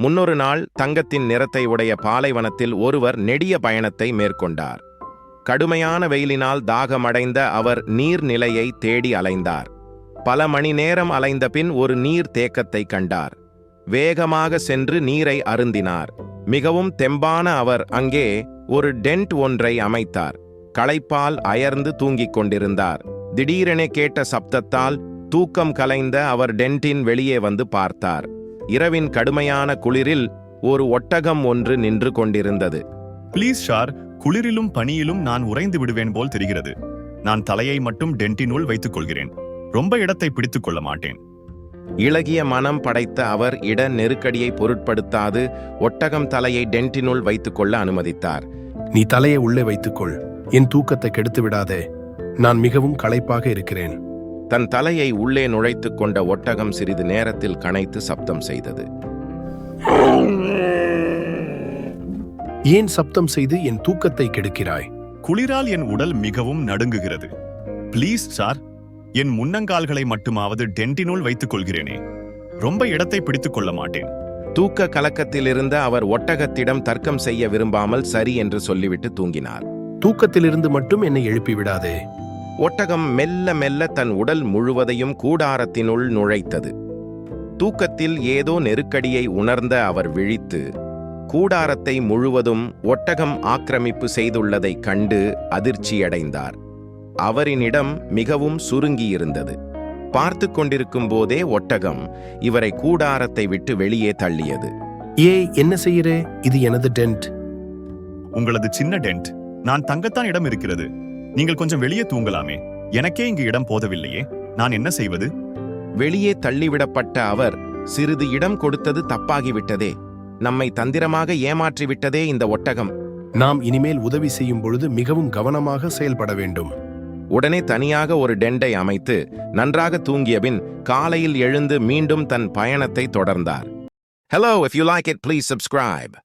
முன்னொரு நாள் தங்கத்தின் நிறத்தை உடைய பாலைவனத்தில் ஒருவர் நெடிய பயணத்தை மேற்கொண்டார். கடுமையான வெயிலினால் தாகமடைந்த அவர் நீர்நிலையை தேடி அலைந்தார். பல மணி நேரம் அலைந்த பின் ஒரு நீர் தேக்கத்தை கண்டார். வேகமாக சென்று நீரை அருந்தினார். மிகவும் தெம்பான அவர் அங்கே ஒரு டென்ட் ஒன்றை அமைத்தார். களைப்பால் அயர்ந்து தூங்கிக் கொண்டிருந்தார். திடீரென கேட்ட சப்தத்தால் தூக்கம் கலைந்த அவர் டென்ட்டின் வெளியே வந்து பார்த்தார். இரவின் கடுமையான குளிரில் ஒரு ஒட்டகம் ஒன்று நின்று கொண்டிருந்தது. ப்ளீஸ் சார், குளிரிலும் பனியிலும் நான் உறைந்து விடுவேன் போல் தெரிகிறது. நான் தலையை மட்டும் டென்ட்டினுள் வைத்துக் கொள்கிறேன். ரொம்ப இடத்தை பிடித்துக் கொள்ள மாட்டேன். இளகிய மனம் படைத்த அவர் இட நெருக்கடியை பொருட்படுத்தாது ஒட்டகம் தலையை டென்ட்டினுள் வைத்துக் கொள்ள அனுமதித்தார். நீ தலையை உள்ளே வைத்துக்கொள், என் தூக்கத்தை கெடுத்து விடாதே. நான் மிகவும் களைப்பாக இருக்கிறேன். தன் தலையை உள்ளே நுழைத்துக் கொண்ட ஒட்டகம் சிறிது நேரத்தில் கனைத்து சப்தம் செய்தது. ஏன் சப்தம் செய்து என் தூக்கத்தை கெடுக்கிறாய்? குளிரால் என் உடல் மிகவும் நடுங்குகிறது. ப்ளீஸ் சார், என் முன்னங்கால்களை மட்டுமாவது டென்ட்டினுள் வைத்துக் கொள்கிறேனே. ரொம்ப இடத்தை பிடித்துக் கொள்ள மாட்டேன். தூக்க கலக்கத்திலிருந்த அவர் ஒட்டகத்திடம் தர்க்கம் செய்ய விரும்பாமல் சரி என்று சொல்லிவிட்டு தூங்கினார். தூக்கத்திலிருந்து மட்டும் என்னை எழுப்பி விடாதே. ஒட்டகம் மெல்ல மெல்ல தன் உடல் முழுவதையும் கூடாரத்தினுள் நுழைத்தது. தூக்கத்தில் ஏதோ நெருக்கடியை உணர்ந்த அவர் விழித்து கூடாரத்தை முழுவதும் ஒட்டகம் ஆக்கிரமிப்பு செய்துள்ளதைக் கண்டு அதிர்ச்சியடைந்தார். அவரினிடம் மிகவும் சுருங்கியிருந்தது. பார்த்து கொண்டிருக்கும் போதே ஒட்டகம் இவரை கூடாரத்தை விட்டு வெளியே தள்ளியது. என்ன செய்கிறே? இது எனது டென்ட். உங்களது சின்ன டென்ட். நான் தங்கத்தான் இடம் இருக்கிறது. நீங்கள் கொஞ்சம் வெளியே தூங்கலாமே. எனக்கே இங்கு இடம் போதவில்லையே. நான் என்ன செய்வது? வெளியே தள்ளிவிடப்பட்ட அவர் சிறிது இடம் கொடுத்தது தப்பாகிவிட்டதே. நம்மை தந்திரமாக ஏமாற்றிவிட்டதே இந்த ஒட்டகம். நாம் இனிமேல் உதவி செய்யும் பொழுது மிகவும் கவனமாக செயல்பட வேண்டும். உடனே தனியாக ஒரு டெண்டை அமைத்து நன்றாக தூங்கியபின் காலையில் எழுந்து மீண்டும் தன் பயணத்தை தொடர்ந்தார். Hello, if you like it, please subscribe.